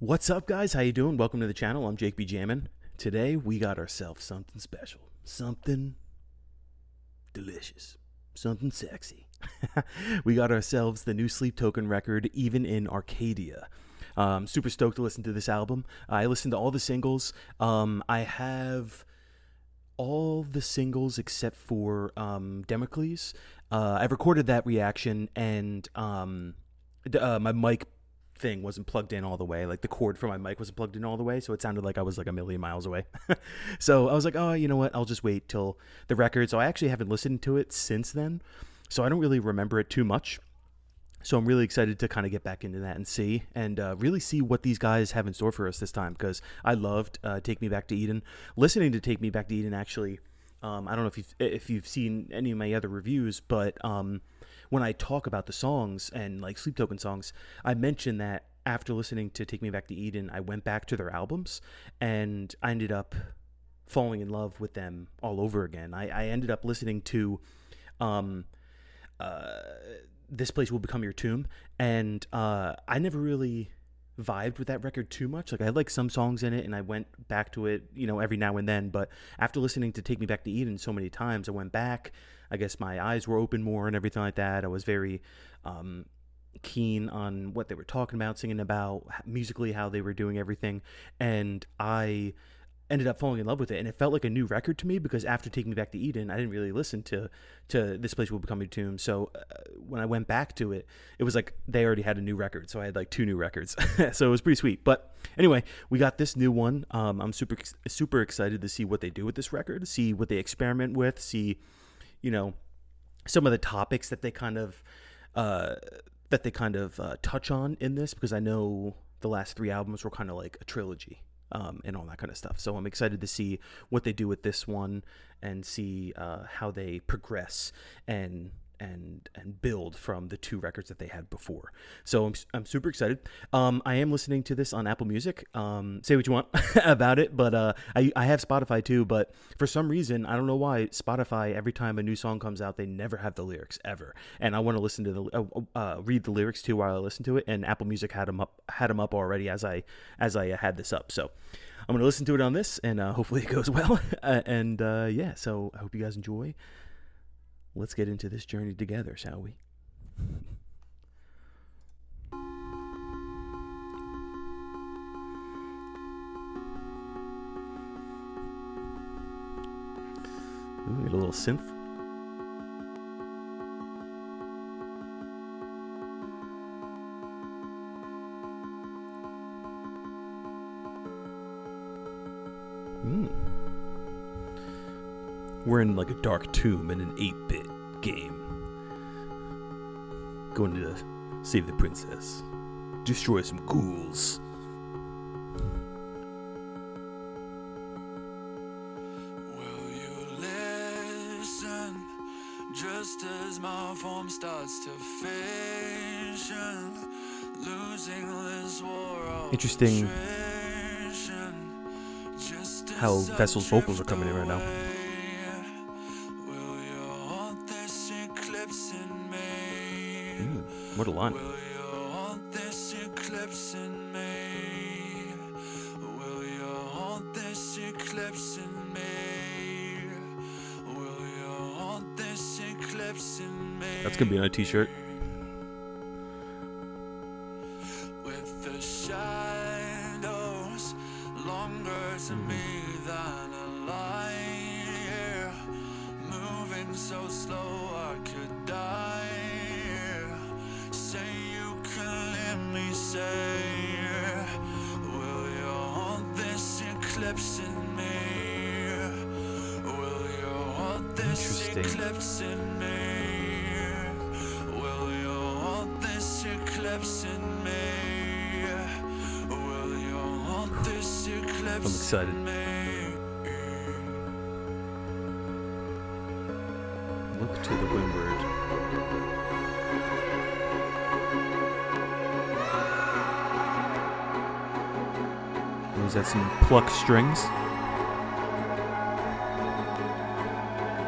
What's up, guys? How you doing? Welcome to the channel. I'm jakebjammin. Today we got ourselves something special, something delicious, something sexy. We got ourselves the new sleeptoken record, Even In Arcadia. Super stoked to listen to this album. I listened to all the singles. I have all the singles except for Democles. I've recorded that reaction, and my mic thing wasn't plugged in all the way. Like, the cord for my mic wasn't plugged in all the way, so it sounded like I was like a million miles away. So I was like, oh, you know what, I'll just wait till the record. So I actually haven't listened to it since then, so I don't really remember it too much. So I'm really excited to kind of get back into that and see, and really see what these guys have in store for us this time, because I loved Take Me Back to Eden. Listening to Take Me Back to Eden, actually, I don't know if you've seen any of my other reviews, but when I talk about the songs and like sleeptoken songs, I mentioned that after listening to Take Me Back to Eden, I went back to their albums, and I ended up falling in love with them all over again. I ended up listening to This Place Will Become Your Tomb, and I never really vibed with that record too much. Like, I had like some songs in it, and I went back to it, every now and then. But after listening to Take Me Back to Eden so many times, I went back. I guess my eyes were open more and everything like that. I was very keen on what they were talking about, singing about, musically, how they were doing everything, and I ended up falling in love with it. And it felt like a new record to me, because after Take Me Back to Eden, I didn't really listen to This Place Will Become Your Tomb. So when I went back to it, it was like they already had a new record, so I had like two new records. So it was pretty sweet. But anyway, we got this new one. I'm super excited to see what they do with this record, see what they experiment with, see some of the topics that they kind of touch on in this, because I know the last three albums were kind of like a trilogy. And all that kind of stuff. So I'm excited to see what they do with this one, and see how they progress and build from the two records that they had before. So I'm super excited. I am listening to this on Apple Music. Say what you want about it, but I have Spotify too. But for some reason, I don't know why, Spotify, every time a new song comes out, they never have the lyrics ever. And I want to listen to read the lyrics too while I listen to it. And Apple Music had them up already as I had this up. So I'm going to listen to it on this, and hopefully it goes well. Yeah, so I hope you guys enjoy. Let's get into this journey together, shall we? Ooh, get a little synth. We're in like a dark tomb in an 8-bit game. Going to save the princess. Destroy some ghouls. Will you listen? Just as my form starts to fission, losing this war. Interesting how Vessel's vocals are coming in right now. What a line. Will you want this eclipse in me? Will you want this eclipse in me? Will you want this eclipse in me? That's gonna be on a t-shirt. With the shadows longer to me than a light, moving so slow I could die. Say you can let me say, will you want this eclipse in me? Will you want this eclipse in me? Will you want this eclipse in me? Will you want this eclipse in me? Look to the windward. Is that some plucked strings?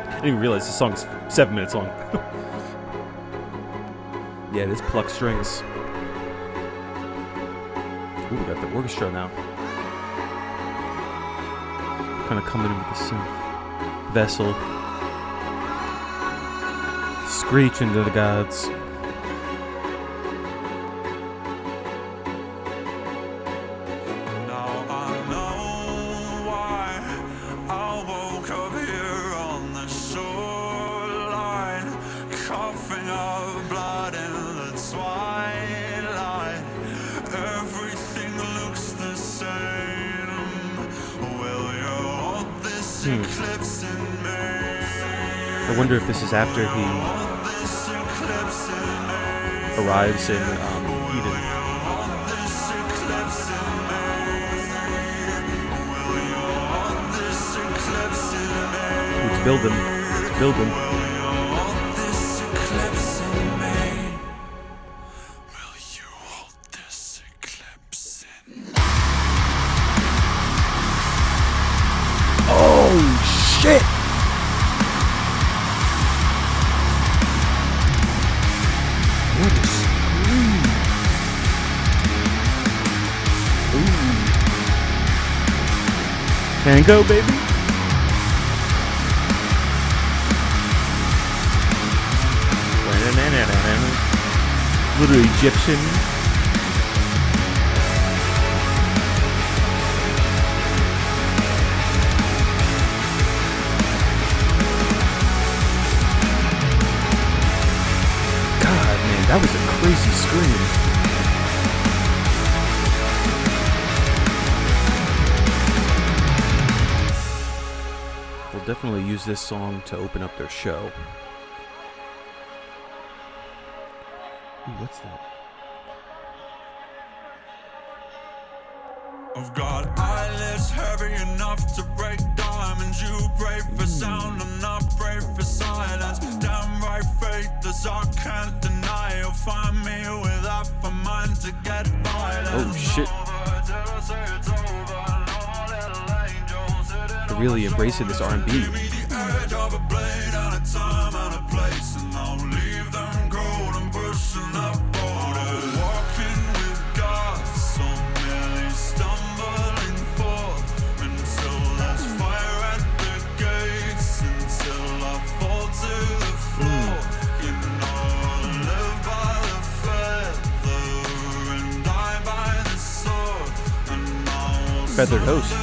I didn't even realize the song's 7 minutes long. Yeah, it is plucked strings. Ooh, we got the orchestra now. Kind of coming in with the synth. Vessel. Screeching to the gods. Now I know why I woke up here on the shoreline, coughing up blood in the twilight. Everything looks the same. Will you hold this eclipse in me? I wonder if this is after he arrives in Eden. It's building. It's building. Oh shit! What a scream! Ooh. Tango, baby? Little Egyptian. God, man, that was a crazy scream. We'll definitely use this song to open up their show. Ooh, what's that? I've got eyelids heavy enough to break diamonds. You pray for sound, I'm not brave for silence. Damn right, faithless, I can't deny. You'll find me with half a mind to get violent. Oh shit. They're really embracing this R&B. Feathered host.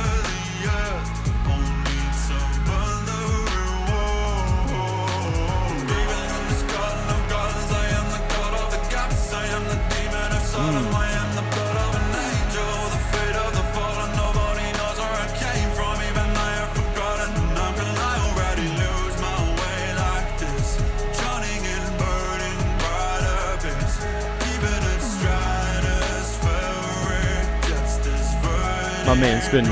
My man's been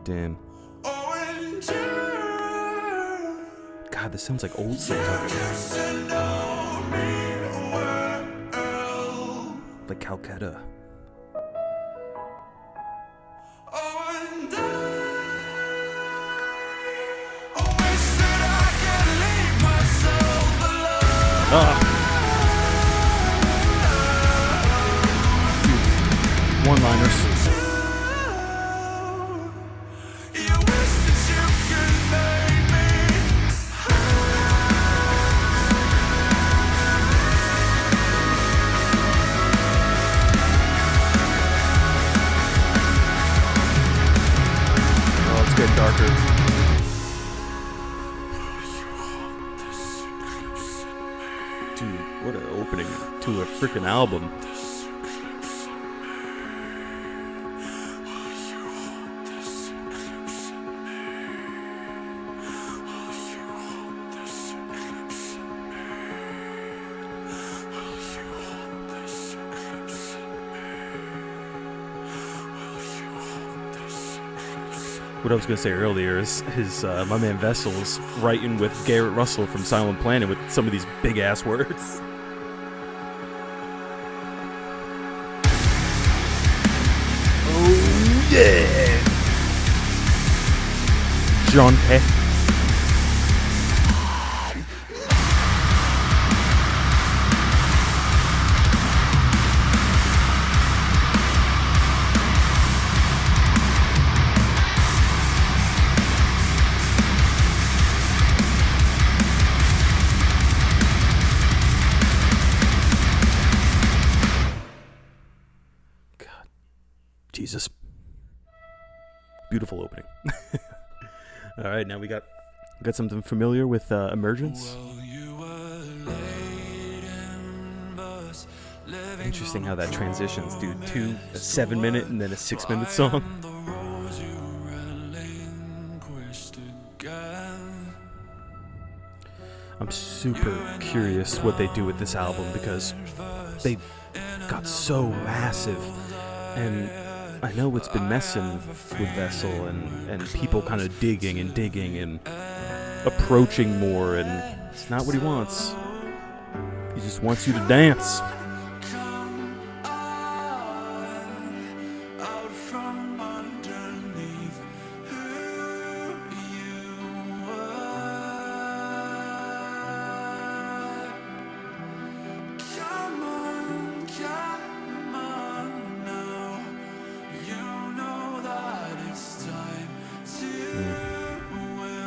damn. God, this sounds like old sleeptoken. Like Calcutta. One-liners. Oh, it's getting darker. Dude, what an opening to a freaking album. What I was gonna say earlier is his my man Vessel's writing with Garrett Russell from Silent Planet with some of these big ass words. Oh yeah! John K. Jesus. Beautiful opening. All right, now we got something familiar with Emergence. Interesting how that transitions, dude. A 7-minute and then a 6-minute song. I'm super curious what they do with this album because they got so massive, and I know it's been messing with Vessel and people kind of digging and approaching more, and it's not what he wants. He just wants you to dance.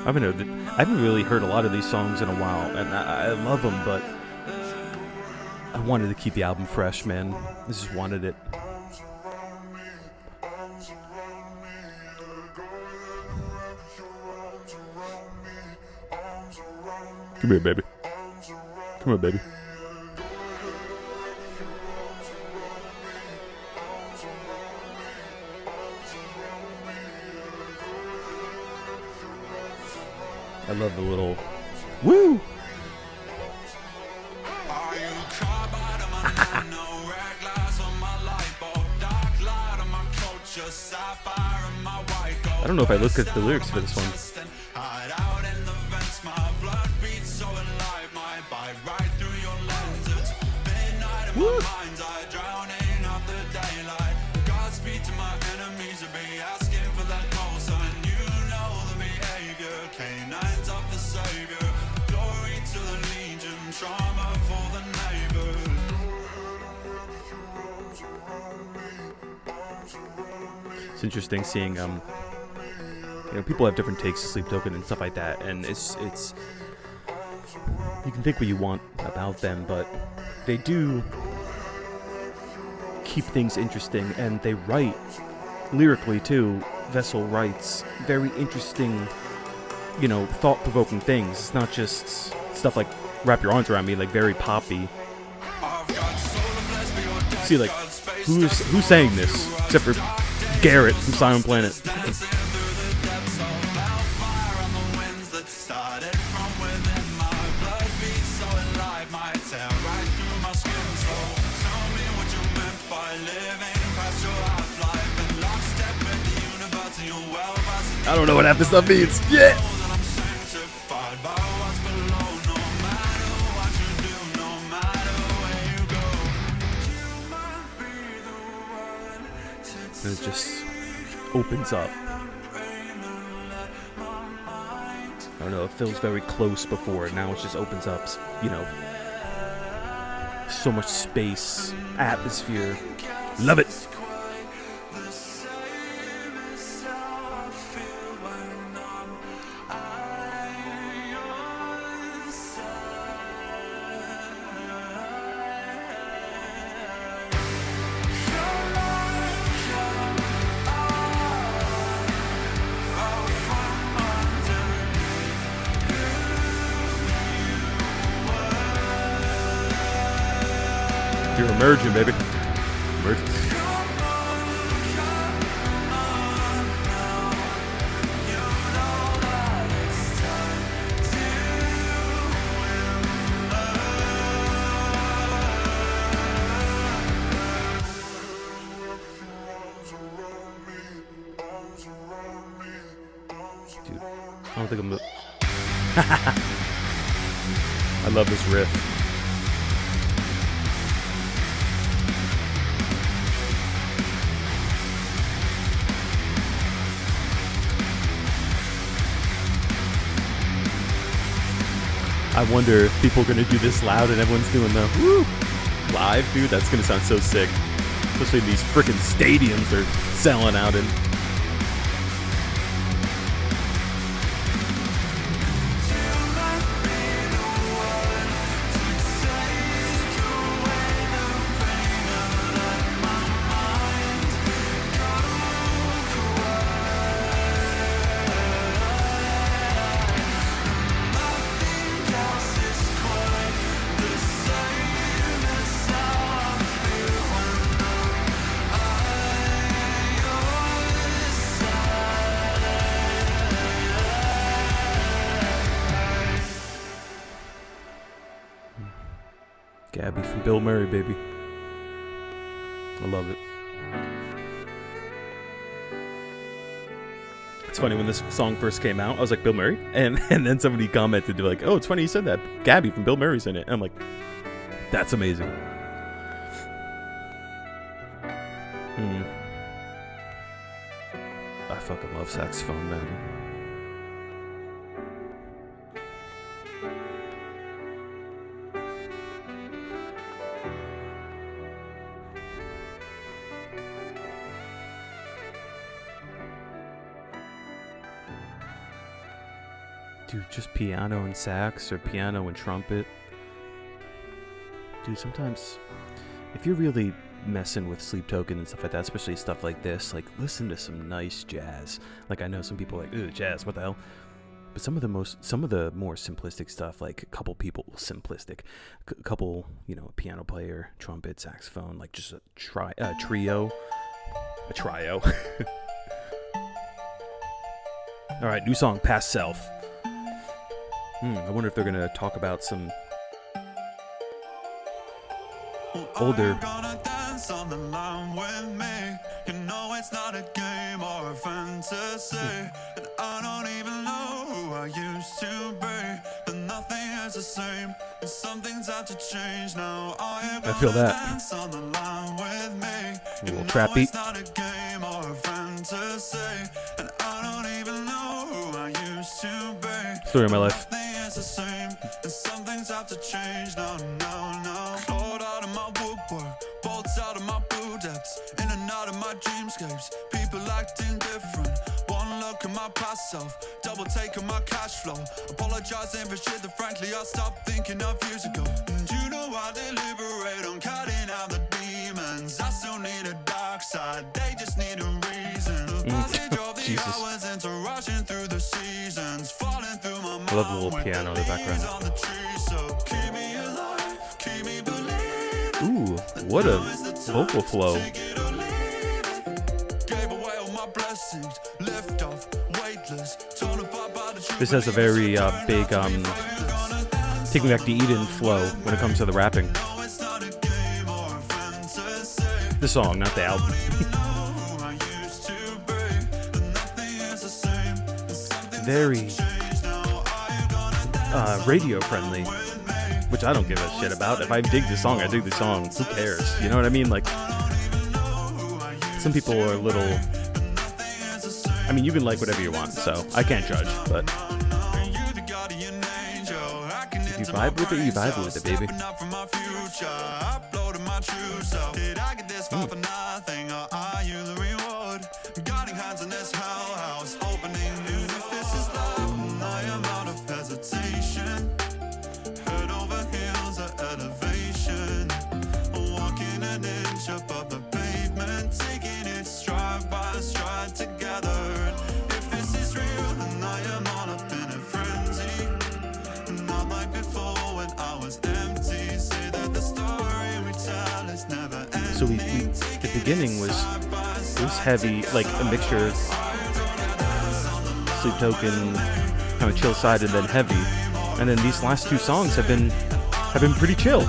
I haven't really heard a lot of these songs in a while, and I love them, but I wanted to keep the album fresh, man. I just wanted it. Come here, baby. Come on, baby. I love the little woo. I don't know if I looked at the lyrics for this one. Woo. It's interesting seeing people have different takes of Sleep Token and stuff like that, and it's you can think what you want about them, but they do keep things interesting, and they write lyrically too. Vessel writes very interesting, thought-provoking things. It's not just stuff like Wrap Your Arms Around Me, like very poppy. See, like, who's saying this except for Garrett from Silent Planet? I don't know what half this stuff means. Yeah. And it just opens up. I don't know, it feels very close before, now it just opens up, so much space, atmosphere. Love it. You're emerging, baby. Emergence. Dude, I don't think I'm the... I love this riff. I wonder if people are gonna do this loud and everyone's doing the woo live, dude. That's gonna sound so sick. Especially these freaking stadiums they're selling out in. Gabby from Bill Murray, baby. I love it. It's funny, when this song first came out, I was like, Bill Murray? And then somebody commented, like, oh, it's funny you said that. Gabby from Bill Murray's in it. And I'm like, that's amazing. I fucking love saxophone, man. Dude, just piano and sax or piano and trumpet. Dude, sometimes if you're really messing with sleeptoken and stuff like that, especially stuff like this, like listen to some nice jazz. Like I know some people are like, ooh, jazz, what the hell? But some of the more simplistic stuff, like a couple, you know, a piano player, trumpet, saxophone, like just a trio. All right, new song, Past Self. I wonder if they're gonna talk about some older. Gonna dance on the line with me. You know it's not a game or a fantasy, and I don't even know who I used to be. But nothing is the same, and some things have to change now. I feel that. Dance on the line with me. A little trap beat. It's not a game or a fantasy, and I don't even know who I used to be. Story of my life. The same, and some things have to change now. Clawed out of my woodwork, bolts out of my blue depths, in and out of my dreamscapes. People acting different. One look at my past self, double taking my cash flow. Apologizing for shit that frankly I stopped thinking of years ago. And you know I deliberate on cutting out the demons. I still need a dark side, they just need a reason. The passage of the hours into rushing through the seasons, falling through my mind. I love the little piano in the background. Ooh, what a vocal flow. This has a very big Take Me Back to Eden flow when it comes to the rapping. The song, not the album. Very radio friendly, which I don't give a shit about. If I dig the song, I dig the song. Who cares? You know what I mean? Like, some people are a little. I mean, you can like whatever you want, so I can't judge. But if you vibe with it, you vibe with it, baby. So the beginning was heavy, like a mixture of sleeptoken, kind of chill side, and then heavy. And then these last two songs have been pretty chill.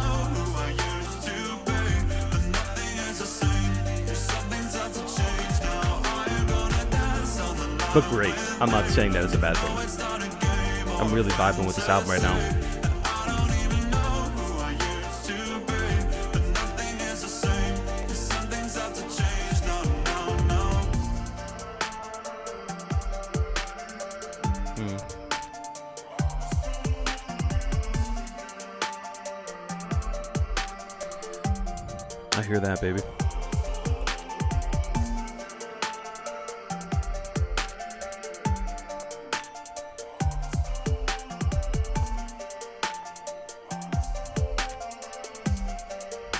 But great. I'm not saying that is a bad thing. I'm really vibing with this album right now. I hear that, baby.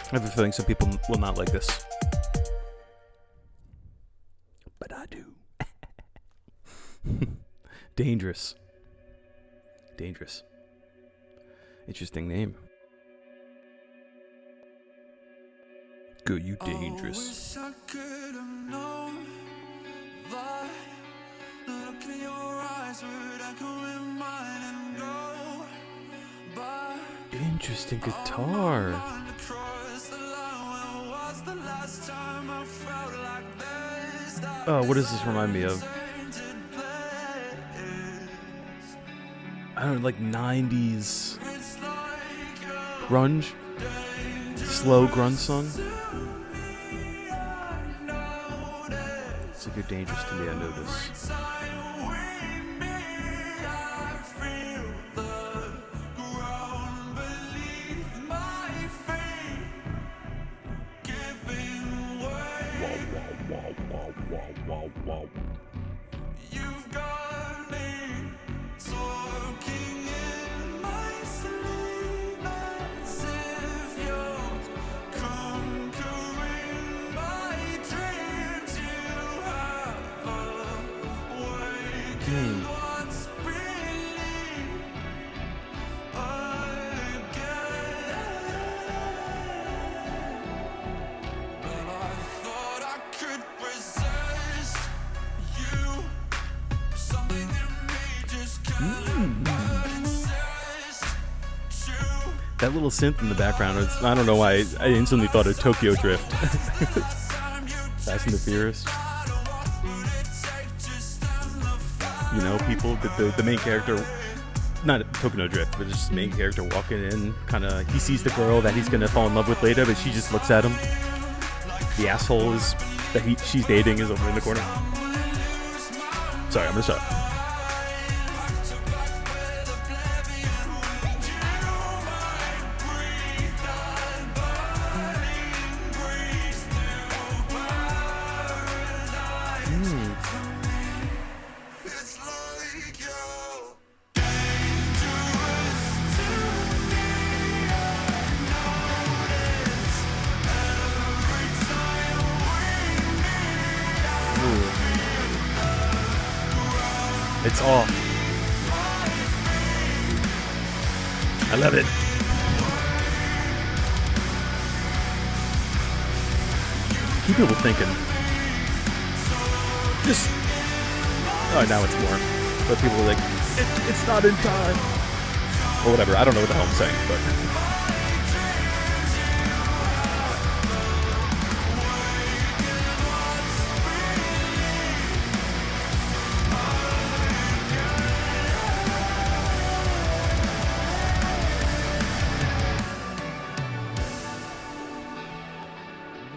I have a feeling some people will not like this. But I do. Dangerous. Dangerous. Interesting name. Good, you dangerous. I wish I could have known that look in your eyes would echo in mine and go back. Interesting guitar. Oh, what does this remind me of? I don't know, like 90s grunge? Slow grunge song? It's like you're dangerous to me, I know this. You've got me talking in my sleep as if you're conquering my dreams. You have awakened what's really again. But I thought I could resist you. Something in me just can't let it exist. That little synth in the background, I don't know why, I instantly thought of Tokyo Drift. Fast and the Furious. You know, people, the main character, not Tokyo Drift, but just the main character walking in, kind of, he sees the girl that he's going to fall in love with later, but she just looks at him. The asshole she's dating is over in the corner. Sorry, I'm going to stop. It's like you're dangerous to me. I notice every time we meet. It's off. I love it. Keep people thinking. Just. Oh, now it's more. But people are like, it's not in time. Or whatever. I don't know what the hell I'm saying, but.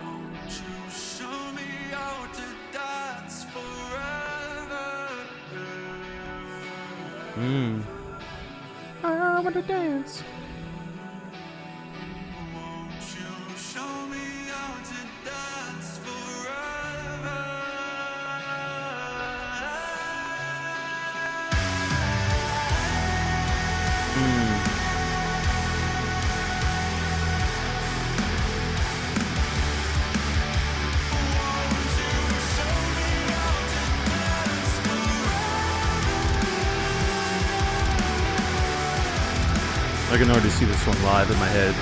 Won't you show me how to dance forever? I want to dance. Won't you show me how to dance forever? I can already see this one live in my head.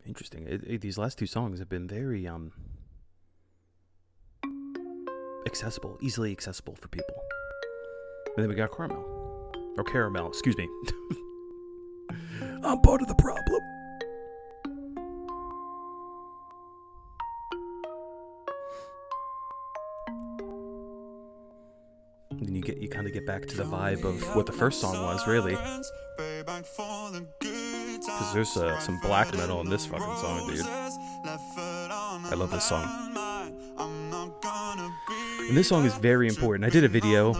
Interesting. These last two songs have been very accessible, easily accessible for people. And then we got Caramel, excuse me. I'm part of the problem. And you kind of get back to the vibe of what the first song was, really. Because there's some black metal in this fucking song, dude. I love this song. And this song is very important. I did a video,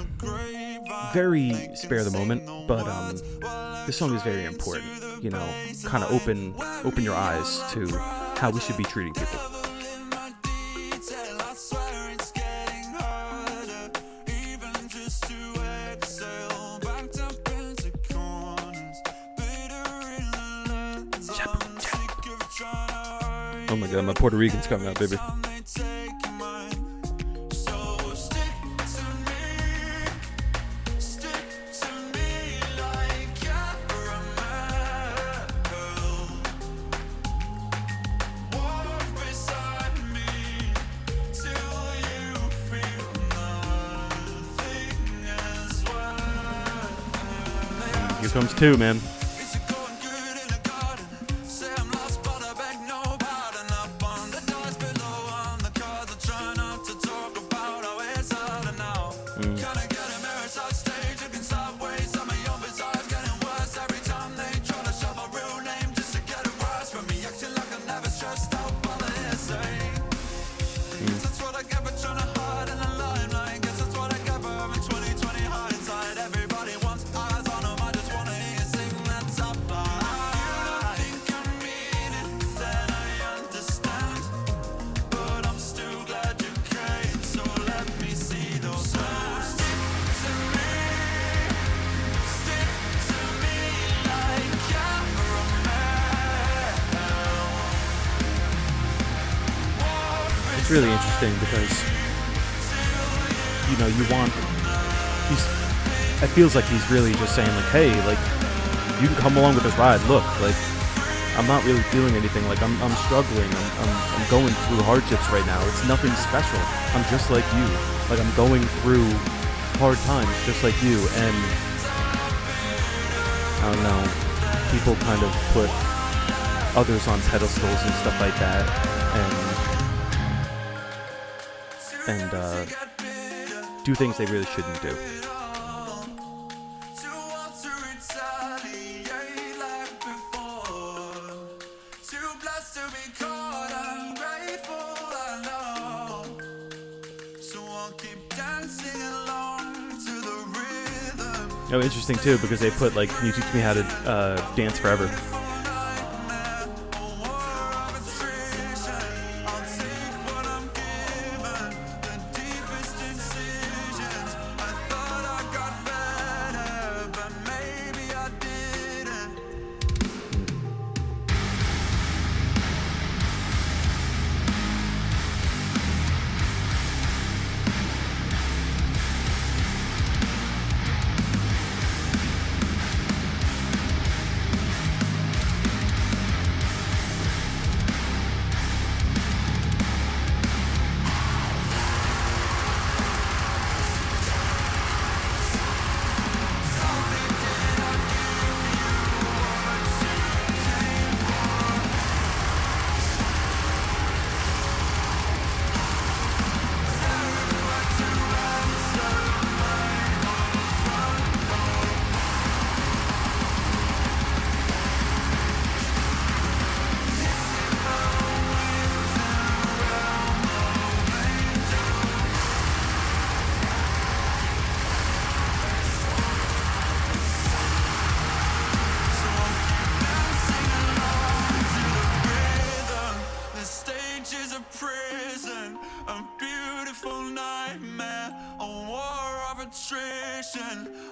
very spare the moment, but this song is very important. You know, kind of open your eyes to how we should be treating people. Oh my god, my Puerto Rican's coming out, baby. Here comes two, man. It's really interesting because, you know, it feels like he's really just saying like, hey, like, you can come along with this ride. Look, like, I'm not really feeling anything. Like, I'm struggling. I'm going through hardships right now. It's nothing special. I'm just like you. Like, I'm going through hard times just like you. And I don't know, people kind of put others on pedestals and stuff like that, and do things they really shouldn't do. Oh, interesting too, because they put like, "Can you teach me how to dance forever?"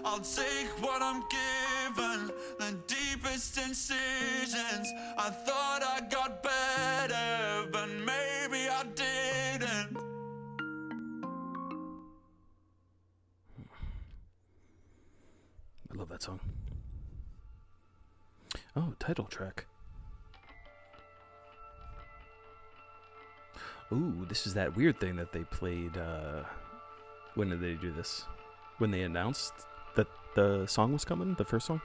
I'll take what I'm given, the deepest incisions. I thought I got better, but maybe I didn't. I love that song. Oh, title track. Ooh, this is that weird thing that they played. When did they do this? When they announced that the song was coming, the first song?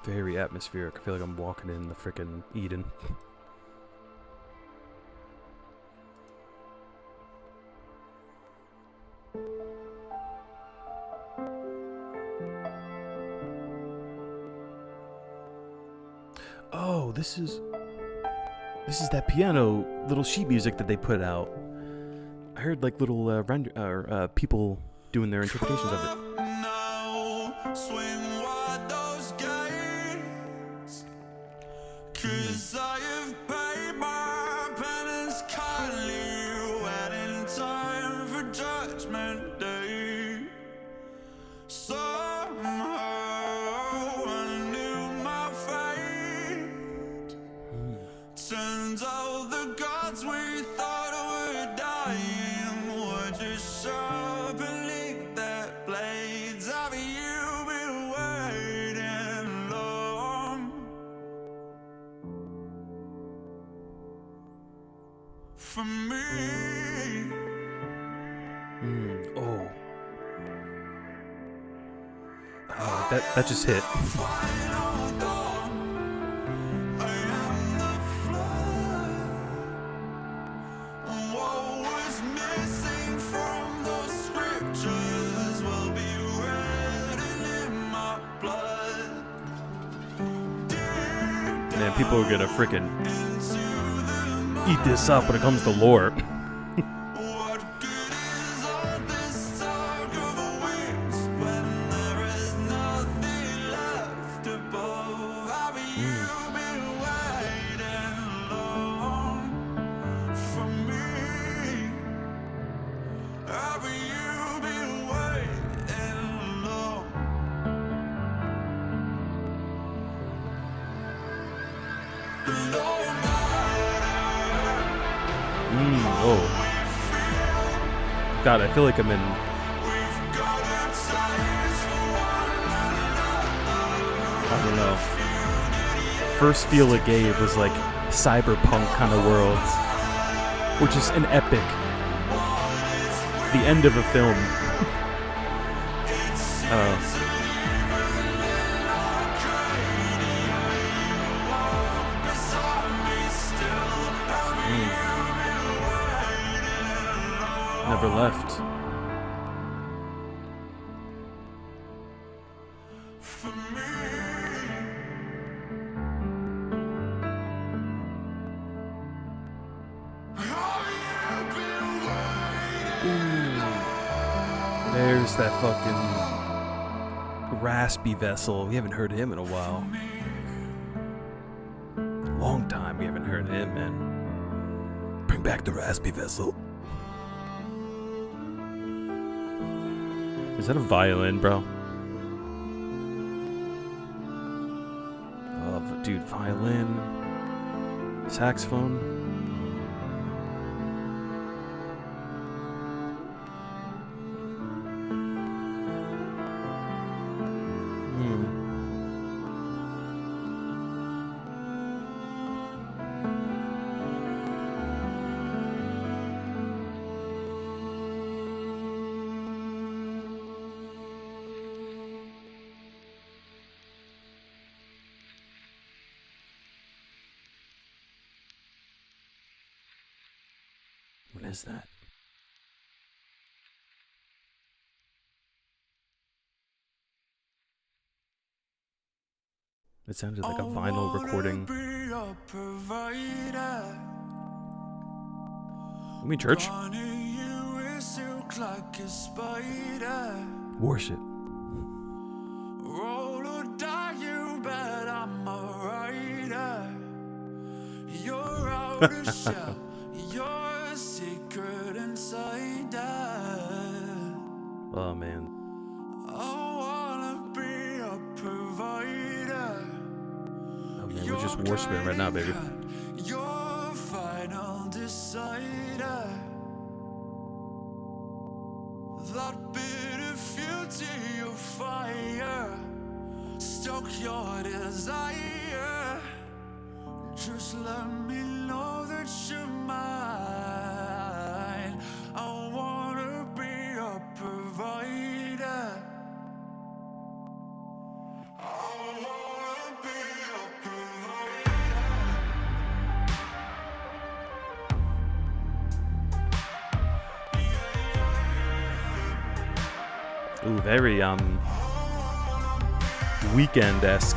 Very atmospheric. I feel like I'm walking in the frickin' Eden. Oh, this is that piano little sheet music that they put out. I heard like little people doing their interpretations of it. Now, swing wide those gates, 'cause I have paid my penance kindly, waiting time for judgment day. Somehow I knew my fate. Turns out the gods we thought were dying were just sharpening their blades. Have you been waiting long for me? Oh. That just hit. Final dawn, I am the flood. What was missing from those scriptures will be written in my blood. Man, people are gonna frickin' eat this up when it comes to lore. What good is all this talk of wings when there is nothing left above? Have you been waiting long for me? Have you been waiting long? No Oh. God, I feel like I'm in. we've got a taste for one another. I don't know. First feel it gave was like cyberpunk kind of worlds, which is an epic. The end of a film. Never left. For me. Have you been waiting? There's that fucking raspy vessel. We haven't heard him in a while. Long time we haven't heard him, man. Bring back the raspy vessel. Is that a violin, bro? Oh, dude, violin, saxophone. What is that? It sounded like a vinyl recording. You mean church? Worship. Roll or die, you bet I'm a rider. You're out of shell. You're a secret inside that. Oh man. I wanna be a provider. Oh man, we're just worshiping right now, baby. Your final decider. That bit of future of fire. Stoke your desire. Just let me know that you're mine. I wanna be a provider. I wanna be a provider. Ooh, very Weekend-esque.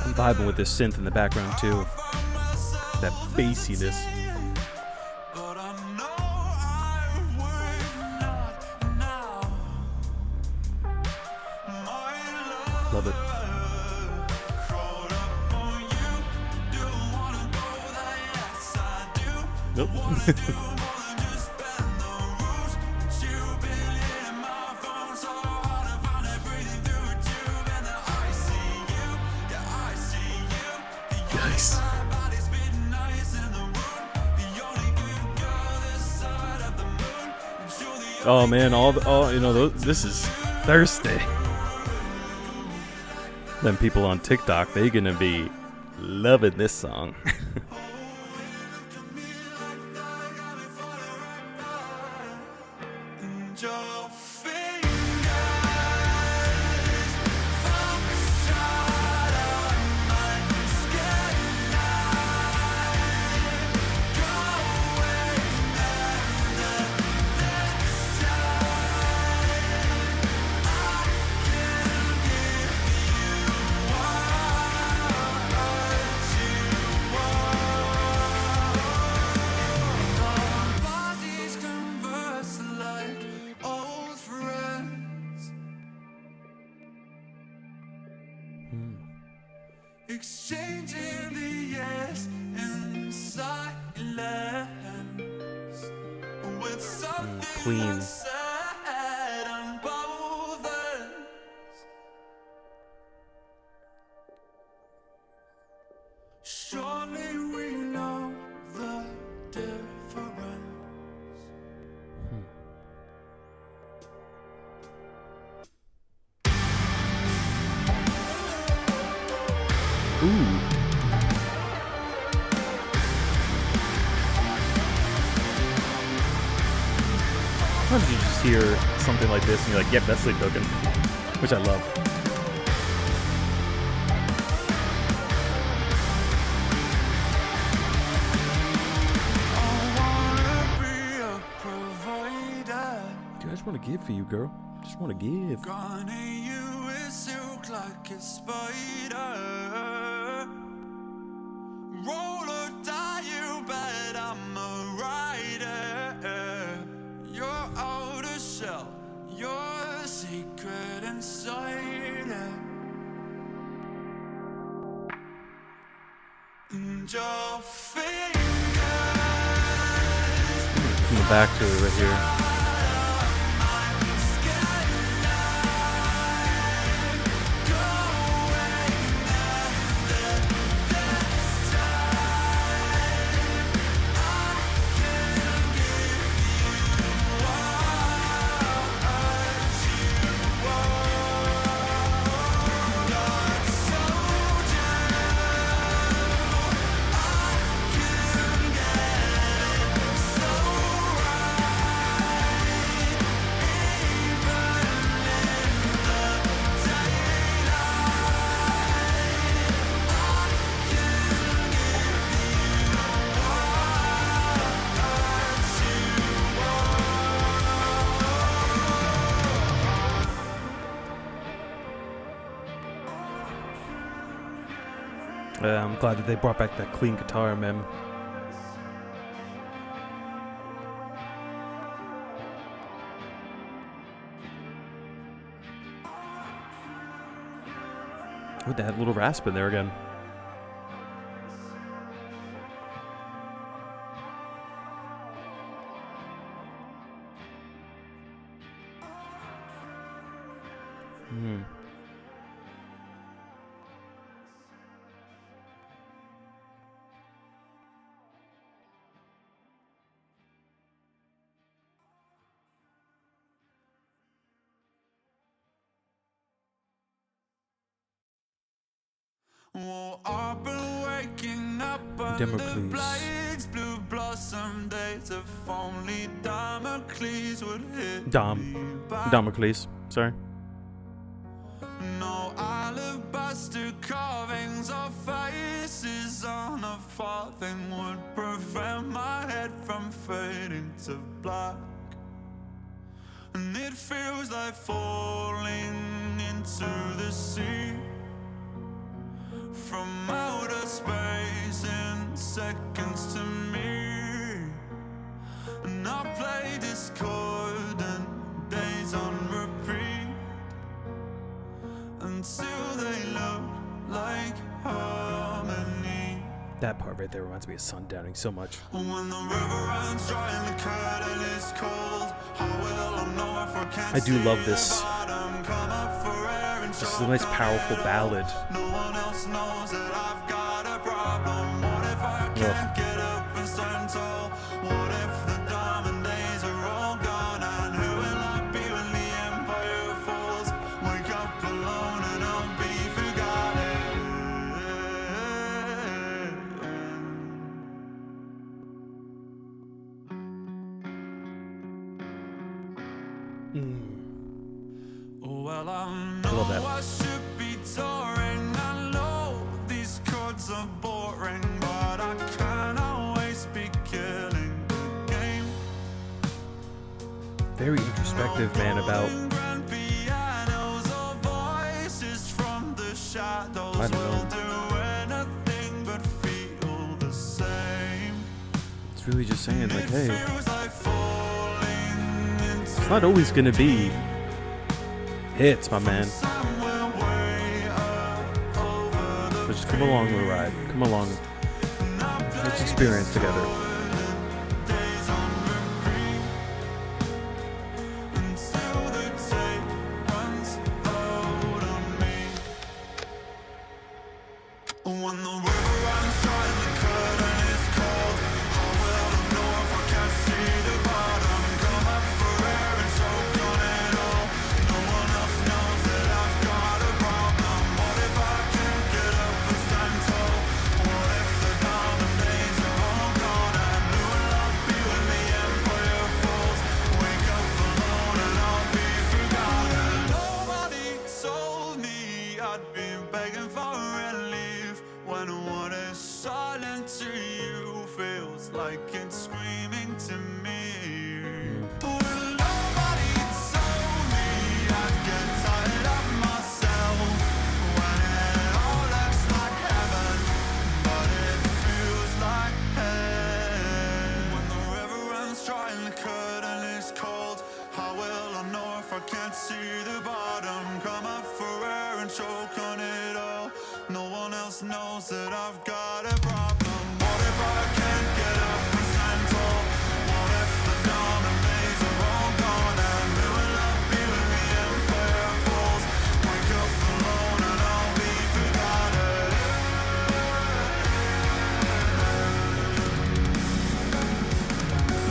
I'm vibing with this synth in the background too. That bassiness. But I know I would not now. My Love it. crawled up on you. Do wanna go there? Yes, I do. Nope. Do more than just bend the rules. But you've been hitting my phone so hard I find it breathing through a tube. And then I see you, yeah, I see you. The only Nice. fine body's been nice in the room. The only good girl this side of the moon. And you're the Oh man, all you know, this is Thursday. Them people on TikTok, they gonna be loving this song. and your fingers focus shot on my skin line. Going under this time. I can give you what you want. Our bodies converse like old friends, exchanging the yes and silence with something clean. unsaid on both ends. Surely we know the difference. Ooh. Sometimes you just hear something like this and you're like, yep, that's sleeptoken, which I love. I wanna be a provider. Dude, I just want to give for you, girl. Just want to give. Gonna you with silk like a spider. Roll or die, you bet I'm a rider. Your outer shell, your secret inside it. And your fingers From the back to it right here. I'm glad that they brought back that clean guitar, man. With that little rasp in there again. Well, I've been waking up under Democles. blades, blue blossom days. If only Damocles would hit me back. Damocles. Sorry. No alabaster carvings or faces on a farthing would prevent my head from fading to black. And it feels like falling into the sea. from outer space in seconds to me. And I play discordant days on repeat until they look like harmony. That part right there reminds me of Sundowning so much. When the river runs dry and the curtain is cold, how will I know if I can't I do love see this. the bottom? Come up for air and This is a nice powerful ballad. no one else knows that I've got a problem. What if I can't get up and stand tall? What if the diamond days are all gone? And who will I be when the empire falls? Wake up alone and I'll be forgotten. Well, I know love that. I should be touring. I know these chords are boring, but I can't always be killing the game. Very introspective, man, about Grand pianos or voices from the shadows I don't will know. do anything but feel the same. It's really just saying, like, hey, Feels like falling into it's not always gonna be hits, my man. somewhere way up over the But just come along for the ride. Come along. Let's experience together. days on repeat until the tape runs out on me. When the river runs dry and the curtain is cold, how will I know if I can't see the bottom? Come up for air and choke on it all. No one else knows that I've got a problem. What if I can't get up and stand tall? What if the diamond days are all gone? And who will I be when the empire falls? Wake up alone and I'll be forgotten. Nobody told me I'd be begging for relief when what is silent to you feels like it's screaming to me. Well, nobody told me I'd get tired of myself when it all looks like heaven, but it feels like hell. When the river runs dry and the curtain is cold, how will I know if I can't see the bottom? Come up for air and choke on it all. No one else knows that I've got a problem. What if I can't get up and stand tall? What if the diamond days are all gone? And who will I be when the empire falls? Wake up alone and I'll be forgotten.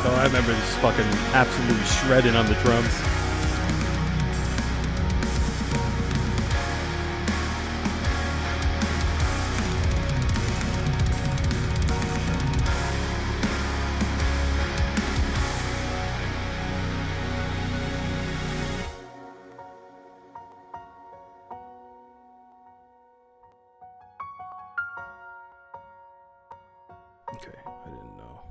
Oh, I remember this fucking absolutely shredding on the drums. Okay, I didn't know.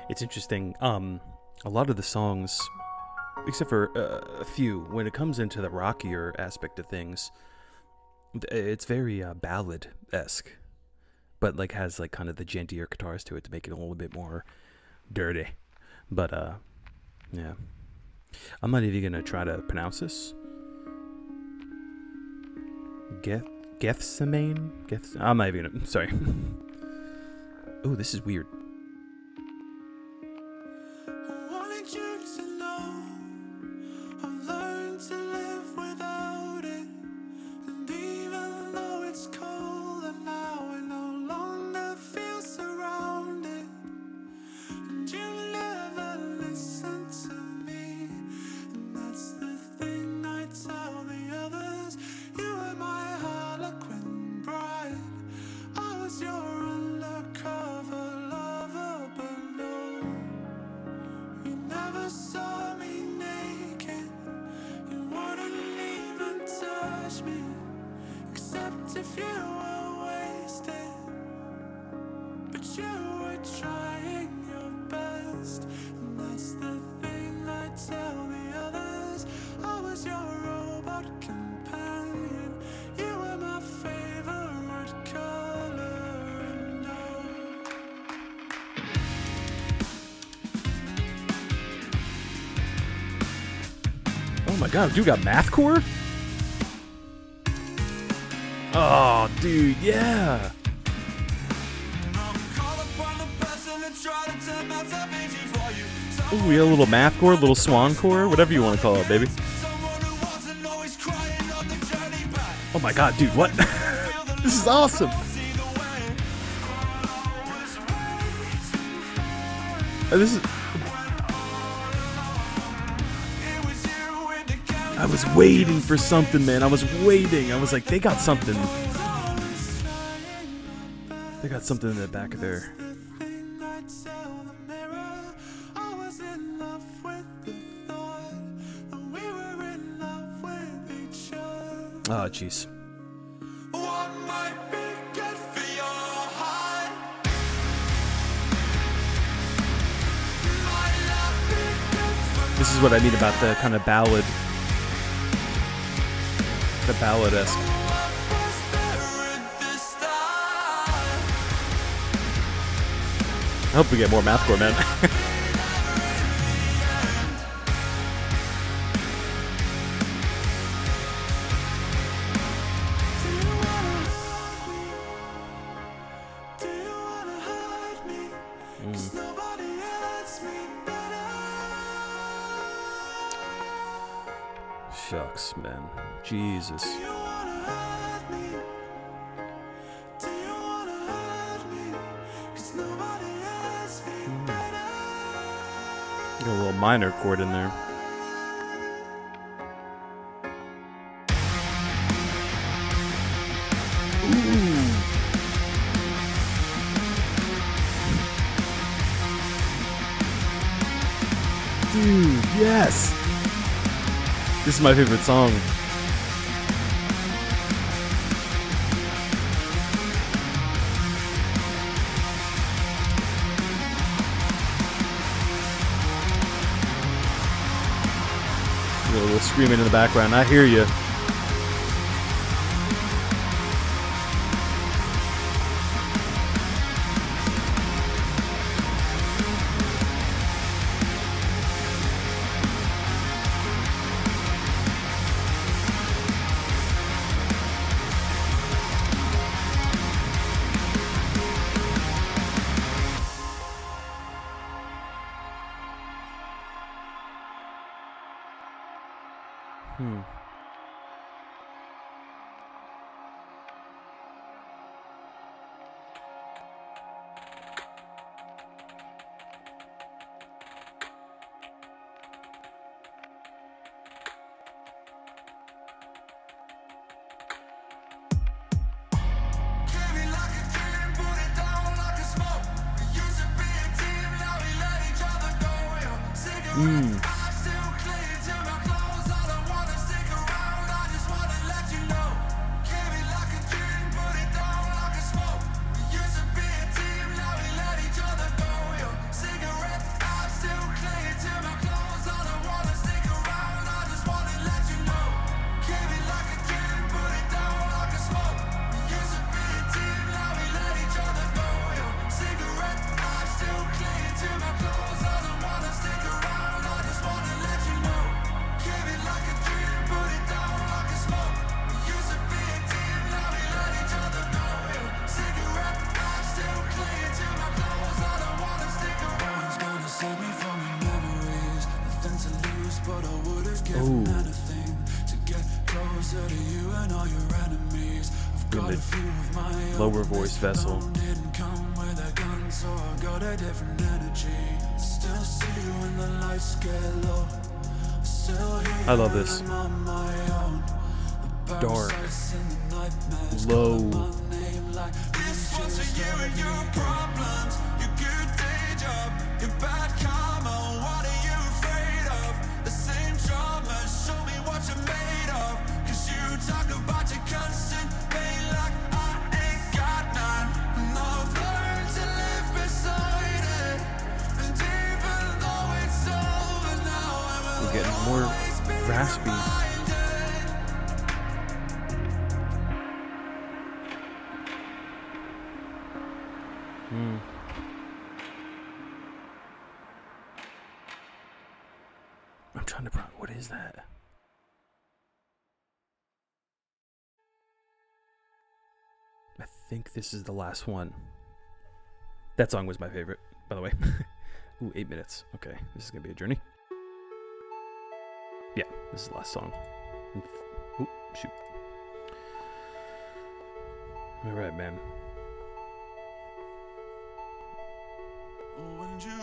It's interesting. A lot of the songs, except for a few, when it comes into the rockier aspect of things, it's very ballad-esque, but like has like kind of the gentler guitars to it to make it a little bit more dirty. But yeah, I'm not even gonna try to pronounce this. Gethsemane? I'm not even gonna. Sorry. Oh, this is weird. Wanted you to know I've learned to live without it. And even though it's cold and now I no longer feel surrounded, and you never listen to me, and that's the thing I tell the others. You were my harlequin bride, I was your undercover lover, but no, you never saw me naked. You wouldn't even touch me, except if you were wasted. But you were trying your best, and that's the thing I tell the others. I was your my god, dude got mathcore? Oh, dude, yeah. Ooh, we got a little mathcore, a little swancore, whatever you want to call it, baby. Oh my god, dude, what? This is awesome. This is... I was waiting for something, man. I was waiting. I was like, they got something. They got something in the back of there. Oh, jeez. This is what I mean about the kind of ballad. The ballad-esque. I hope we get more mathcore, man. Shucks, man. Jesus. Got a little minor chord in there. Ooh. Dude, yes! This is my favorite song. A little screaming in the background. I hear you. Lower voice vessel. I love this. Dark. Low. We're getting more raspy. I'm trying to... What is that? think this is the last one. That song was my favorite, by the way. Ooh, 8 minutes. Okay, this is gonna be a journey. Yeah, this is the last song. Oop, shoot. Alright, man.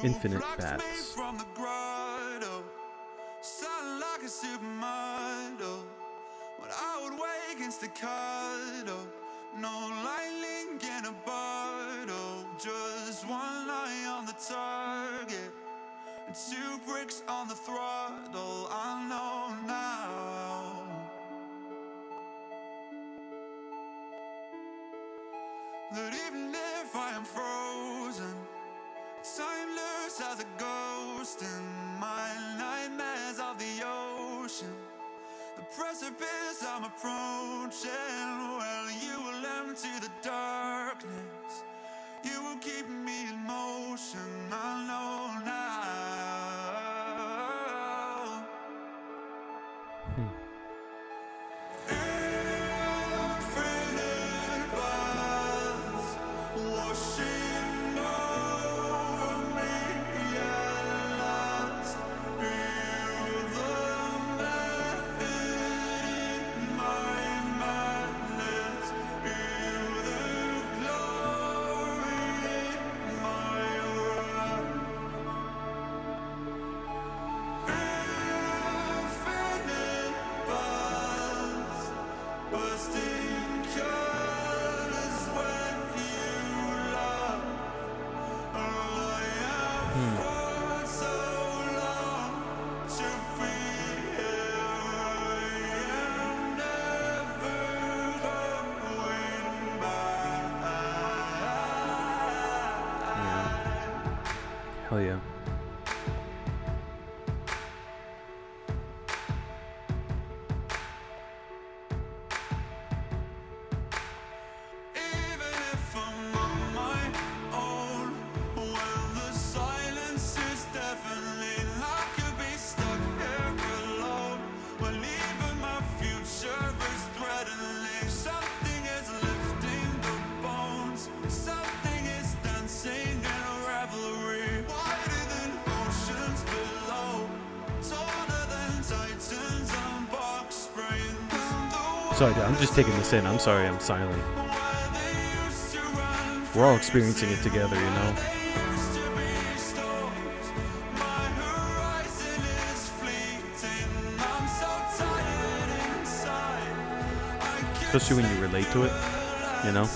Infinite Baths. From the grotto, sound like a supermodel. When I would wake in staccato, no lightning in a bottle, just one eye on the target and 2 bricks on the throttle. I know now that even if I am frozen, timeless as a ghost in my nightmares of the ocean, the precipice I'm approaching. Well, you will empty the darkness, you will keep me in motion. I know now. Infinite buzz washing over me at last. Feel the method in my madness. Feel the glory in my wrath. Infinite buzz, bursting colors when you love. I have fought so long to be here. I am never going back. Hell yeah. Even if I'm on my own, when the silence is deafening, I could be stuck here alone. When even my future is threatening, something is lifting the bones, something is dancing in a revelry. Wider than oceans below, taller than titans on box springs. Sorry, I'm just taking this in. I'm sorry I'm silent. We're all experiencing it together, you know? Especially when you relate to it, you know?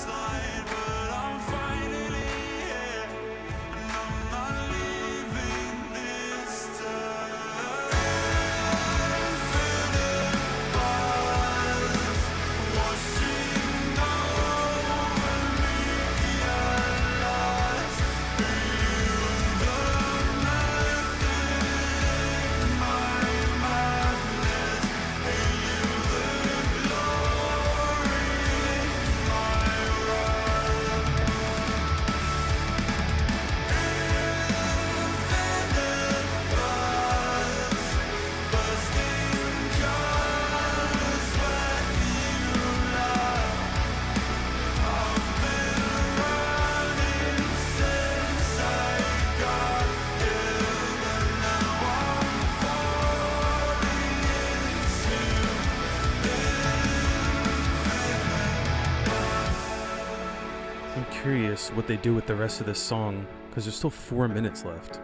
I'm curious what they do with the rest of this song, because there's still 4 minutes left.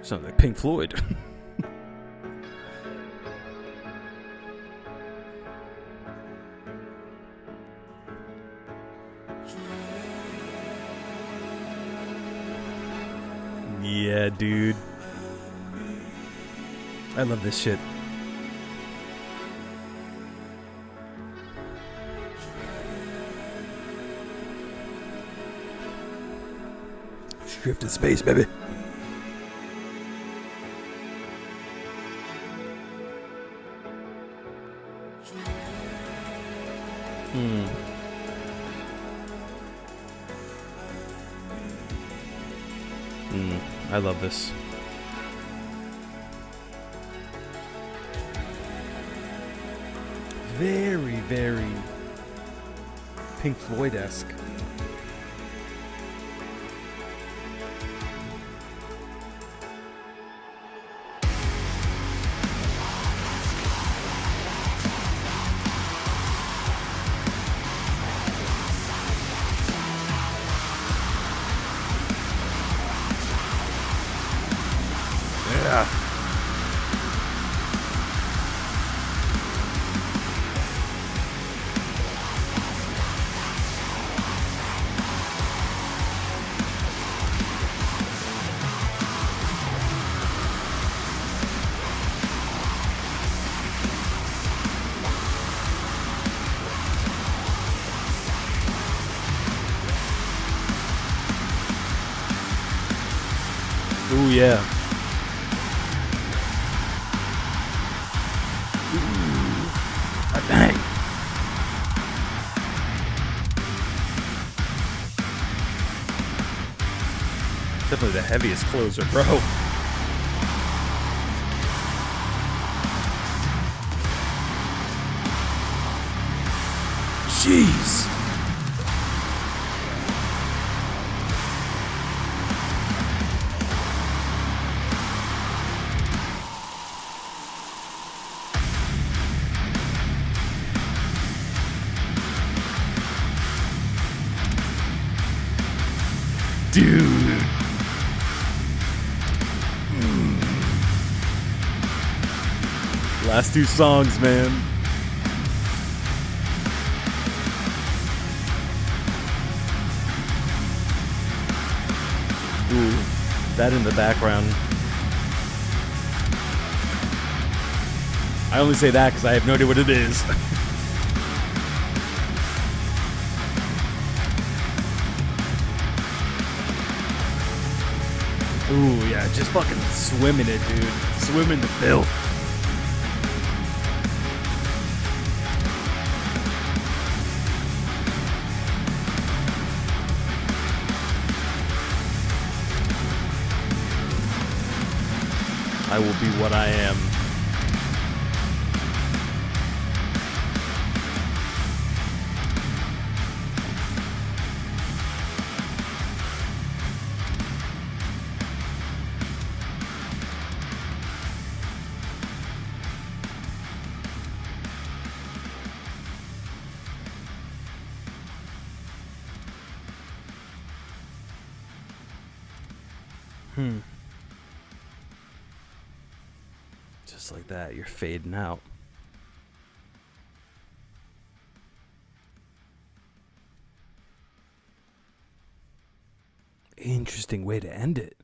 Sounds like Pink Floyd. Yeah, dude. I love this shit. Drift in space, baby. I love this. very, very Pink Floyd-esque. Yeah. Ooh, yeah. Ooh. Bang. Definitely the heaviest closer, bro. Jeez. Dude. Last two songs, man. Ooh, that in the background. I only say that because I have no idea what it is. Ooh, yeah, just fucking swimming it, dude. Swimming the filth. I will be what I am. Just like that, you're fading out. Interesting way to end it.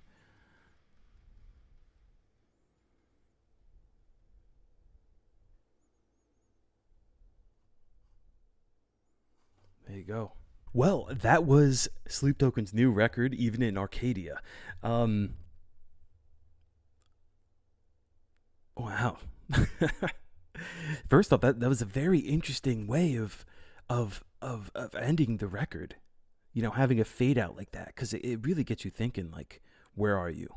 There you go. Well, that was Sleep Token's new record, Even in Arcadia. Wow. First off, that was a very interesting way of ending the record. You know, having a fade out like that, because it really gets you thinking, like, where are you?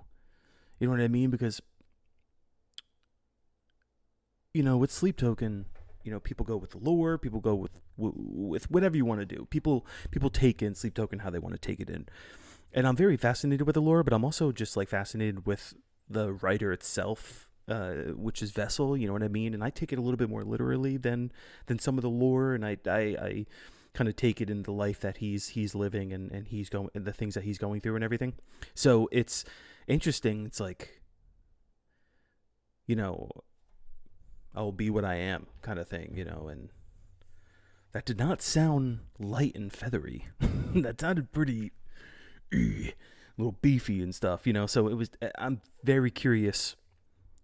You know what I mean? Because, you know, with Sleep Token, you know, people go with the lore, people go with whatever you want to do. People take in Sleep Token how they want to take it in. And I'm very fascinated with the lore, but I'm also just like fascinated with the writer itself, which is Vessel, you know what I mean? And I take it a little bit more literally than some of the lore, and I kind of take it in the life that he's living and he's going, and the things that he's going through and everything. So it's interesting. It's like, you know, I'll be what I am kind of thing, you know, and that did not sound light and feathery. That sounded pretty a little beefy and stuff, you know. So it was, I'm very curious,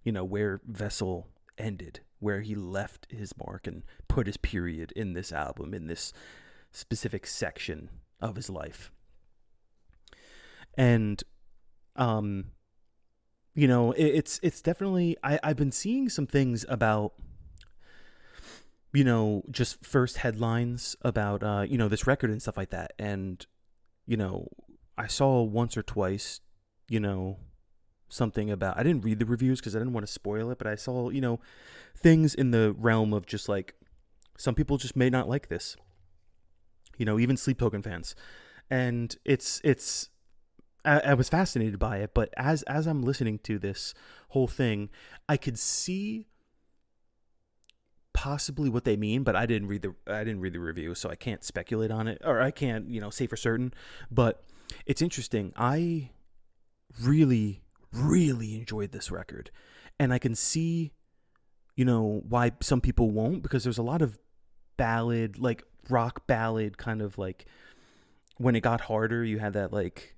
you know, where Vessel ended, where he left his mark and put his period in this album, in this specific section of his life. And you know, it's definitely, I've been seeing some things about, you know, just first headlines about you know, this record and stuff like that. And, you know, I saw once or twice, you know, something about, I didn't read the reviews because I didn't want to spoil it, but I saw, you know, things in the realm of just like Some people just may not like this. Even Sleep Token fans. And I was fascinated by it, but as I'm listening to this whole thing, I could see possibly what they mean, but I didn't read the review, so I can't speculate on it, or I can't say for certain. But it's interesting. I really really enjoyed this record, and I can see why some people won't, because there's a lot of ballad, like rock ballad kind of, like when it got harder, you had that, like